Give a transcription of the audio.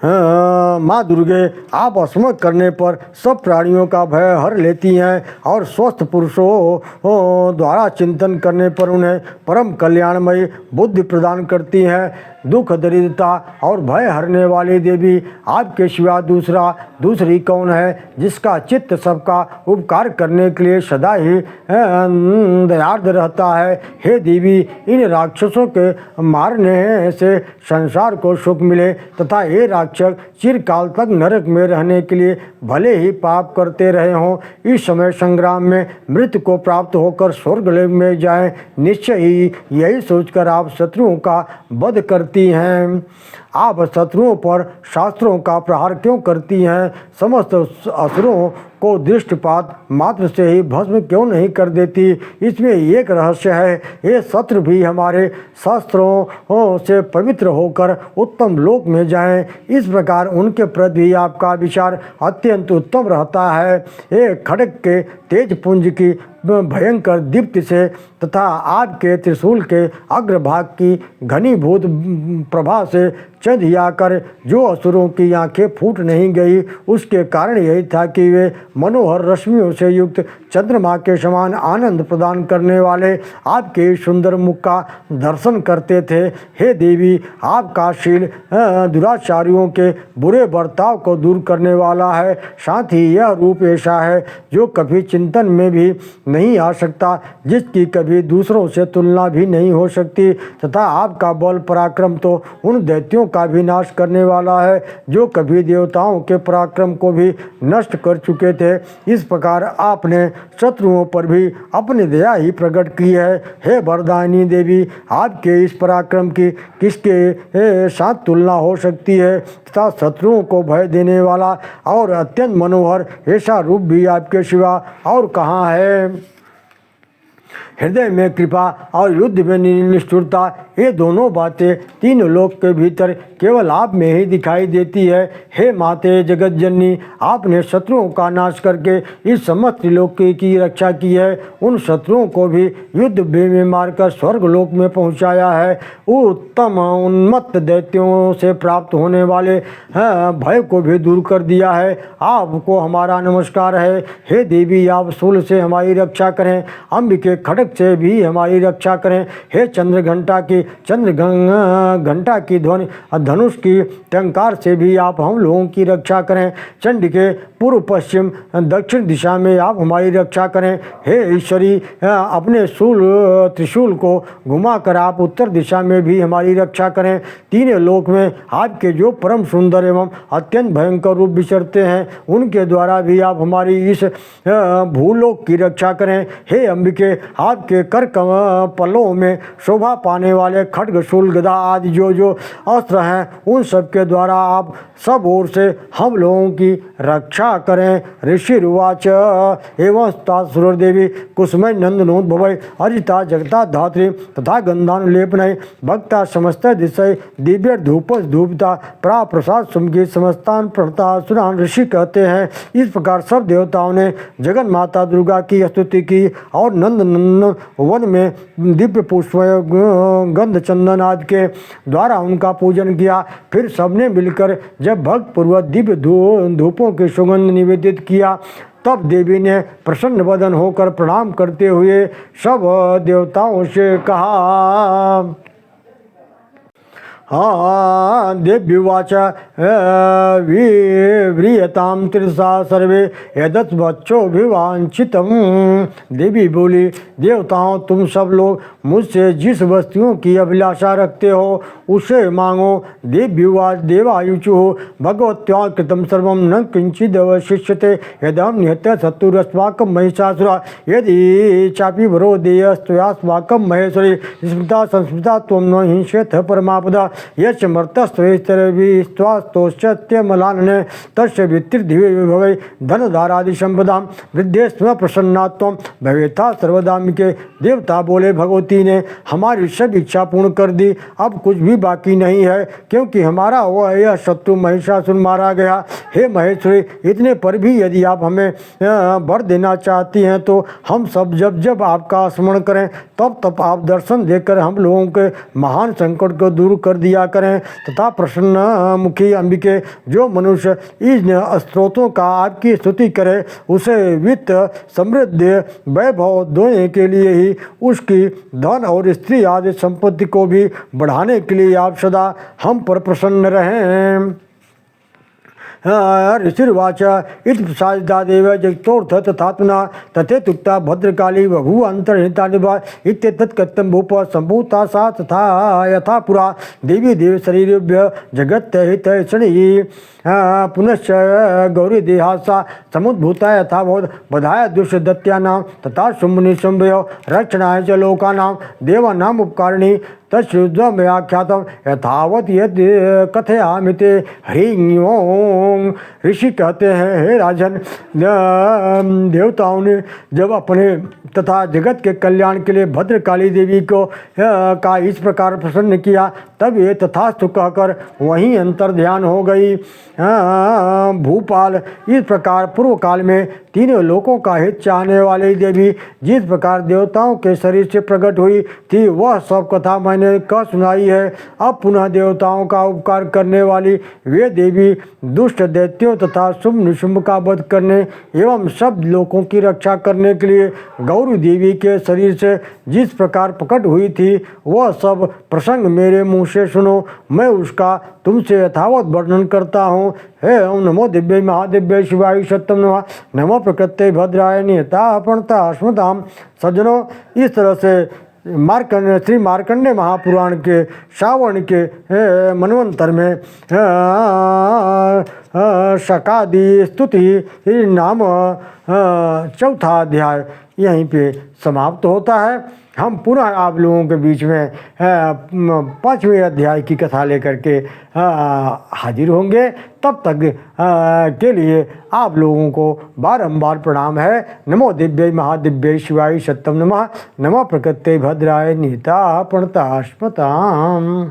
माँ दुर्गे आप स्मरण करने पर सब प्राणियों का भय हर लेती हैं और स्वस्थ पुरुषों द्वारा चिंतन करने पर उन्हें परम कल्याणमयी बुद्धि प्रदान करती हैं। दुख दरिद्रता और भय हरने वाली देवी आपके सिवा दूसरी कौन है जिसका चित्त सबका उपकार करने के लिए सदा ही दयार्द रहता है। हे देवी, इन राक्षसों के मारने से संसार को सुख मिले तथा ये राक्षस चिरकाल तक नरक में रहने के लिए भले ही पाप करते रहे हों, इस समय संग्राम में मृत्यु को प्राप्त होकर स्वर्ग में जाएं। निश्चय ही यही सोचकर आप शत्रुओं का वध करती हैं। आप शत्रुओं पर शास्त्रों का प्रहार क्यों करती हैं? समस्त असुरों को दृष्टिपात मात्र से ही भस्म क्यों नहीं कर देती? इसमें एक रहस्य है। ये शत्रु भी हमारे शास्त्रों से पवित्र होकर उत्तम लोक में जाएं। इस प्रकार उनके प्रति आपका विचार अत्यंत उत्तम रहता है। ये खड्ग के तेज पुंज की भयंकर दीप्ति से तथा आपके त्रिशूल के अग्रभाग की घनीभूत प्रभा से चंधिया कर जो असुरों की आंखें फूट नहीं गई, उसके कारण यही था कि वे मनोहर रश्मियों से युक्त चंद्रमा के समान आनंद प्रदान करने वाले आपके सुंदर मुख का दर्शन करते थे। हे देवी, आपका शील दुराचारियों के बुरे बर्ताव को दूर करने वाला है। साथ ही यह रूप ऐसा है जो कभी चिंतन में भी नहीं आ सकता, जिसकी कभी दूसरों से तुलना भी नहीं हो सकती, तथा आपका बल पराक्रम तो उन दैत्यों का भी नाश करने वाला है जो कभी देवताओं के पराक्रम को भी नष्ट कर चुके थे। इस प्रकार आपने शत्रुओं पर भी अपनी दया ही प्रकट की है। हे वरदायिनी देवी, आपके इस पराक्रम की किसके साथ तुलना हो सकती है तथा शत्रुओं को भय देने वाला और अत्यंत मनोहर ऐसा रूप भी आपके सिवा और कहाँ है? हृदय में कृपा और युद्ध में निष्ठुरता, ये दोनों बातें तीन लोक के भीतर केवल आप में ही दिखाई देती है। हे माते जगत जननी, आपने शत्रुओं का नाश करके इस समस्त त्रिलोक की रक्षा की है। उन शत्रुओं को भी युद्ध में मारकर स्वर्ग लोक में पहुंचाया है। उत्तम उन्मत्त दैत्यों से प्राप्त होने वाले भय को भी दूर कर दिया है। आपको हमारा नमस्कार है। हे देवी, आप शूल से हमारी रक्षा करें, अंबिके खड्ग से भी हमारी रक्षा करें। हे चंद्र घंटा की ध्वनि, धनुष की टंकार से भी आप हम लोगों की रक्षा करें। चंडिके पूर्व पश्चिम दक्षिण दिशा में आप हमारी रक्षा करें। हे ईश्वरी, अपने त्रिशूल को घुमाकर आप उत्तर दिशा में भी हमारी रक्षा करें। तीनों लोक में आपके जो परम सुंदर एवं अत्यंत भयंकर रूप विचरते हैं, उनके द्वारा भी आप हमारी इस भूलोक की रक्षा करें। हे अंबिके, आपके कर पल्लों में शोभा पाने वाले खड्ग शूल गदा आदि जो अस्त्र हैं, उन सब के द्वारा आप सब ओर से हम लोगों की रक्षा करें। ऋषि रुवाच एवं सुर देवी कुसुमय नंदनोद्भवै अजिता जगता धात्री तथा गंधानुलेपनय भक्ता समस्त दिशय दिव्य धूपता प्रा प्रसाद सुमकी समस्तान प्रणता सुरान ऋषि कहते हैं। इस प्रकार सब देवताओं ने जगन माता दुर्गा की स्तुति की और नंदन वन में दिव्य पुष्प गंध चंदन आदि के द्वारा उनका पूजन किया। फिर सबने मिलकर जब भक्त पूर्वक दिव्य धूपों की सुगंध निवेदित किया, तब देवी ने प्रसन्न वदन होकर प्रणाम करते हुए सब देवताओं से कहा। देव्युवाच व्रियतां तिरसा सर्वे यदत्वच्चोभिवांछितम्। देवी बोली, देवताओं, तुम सब लोग मुझसे जिस वस्तुओं की अभिलाषा रखते हो उसे मांगो। देव्युवाच देवायुचुः भगवत्या कृतं सर्वं न किंचिदवशिष्यते यदहं निहत्य शत्रुरस्माकं महिषासुरा यदि चापि वरो देयस्त्वयास्माकं महेश्वरी स्मृता संस्मृता त्वं न हिंसेथ परमापदा यच्च मर्तस्त्वेस्तरविस्त्वास्तोश्चत्यमलानने तस्य वित्तिर्दिवे भवै धनधारादि संपदां वृद्धे स्म प्रसन्नात्वं भवेथा सर्वदामिके। देवता बोले, भगवती ने हमारी सब इच्छा पूर्ण कर दी, अब कुछ भी बाकी नहीं है, क्योंकि हमारा वह यह शत्रु महिषासुर मारा गया। हे महेश्वरी, इतने पर भी यदि आप हमें वर देना चाहती हैं तो हम सब जब आपका स्मरण करें तब आप दर्शन देकर हम लोगों के महान संकट को दूर कर दिया करें तथा प्रसन्न मुखी अंबिके, जो मनुष्य इन स्त्रोतों का आपकी स्तुति करे उसे वित्त समृद्धि वैभव देने के लिए ही उसकी धन और स्त्री आदि संपत्ति को भी बढ़ाने के लिए आप सदा हम पर प्रसन्न रहें। ऋषिर्वाच इति प्रसादितादेव जगतोऽर्थ तथात्मना तथेत्युक्ता भद्रकाली बभूव अन्तर्हिता निभा इत्येतत्कथ्यं भूप सम्भूता सा तथा यथा पुरा देवी देव शरीरेभ्य जगत्तहितैषणी पुनश्च गौरी देहासा समुद्भूता यथा भवत् बधाय दुष्टदत्यानां तथा शुम्भनिशुम्भयो रक्षणाय च लोकानां देवानाम् उपकारिणी तत्शुद्धमयाख्यातं यथावत् यद् कथयामि ते ह्रीं ओं। ऋषि कहते हैं, हे राजन, देवताओं ने जब अपने तथा जगत के कल्याण के लिए भद्रकाली देवी को का इस प्रकार प्रसन्न किया तब ये तथास्तु कहकर वहीं अंतर ध्यान हो गई। भूपाल, इस प्रकार पूर्व काल में तीनों लोकों का हित चाहने वाली देवी जिस प्रकार देवताओं के शरीर से प्रकट हुई थी वह सब कथा मैंने कह सुनाई है। अब पुनः देवताओं का उपकार करने वाली वे देवी दुष्ट दैत्यों तथा शुंभ निशुंभ का वध करने एवं सब लोकों की रक्षा करने के लिए गौरी देवी के शरीर से जिस प्रकार प्रकट हुई थी वह सब प्रसंग मेरे मुँह से सुनो, मैं उसका तुमसे यथावत वर्णन करता हूँ। हे ओम नमो दिव्य महादिव्य शिवाय सत्यम नमः, नमो प्रकृते भद्राय नियता प्रणता स्मृताम। सज्जनों, इस तरह से श्री मार्कंडेय महापुराण के श्रावण के मनवंतर में शकादि स्तुति नाम चौथा अध्याय यहीं पे समाप्त होता है। हम पुनः आप लोगों के बीच में 5वें अध्याय की कथा लेकर के हाजिर होंगे। तब तक के लिए आप लोगों को बारंबार प्रणाम है। नमो दिव्य महादिव्य शिवाय सत्यम नमः, नमो प्रकृते भद्राय निहिता प्रणता स्मृताम्।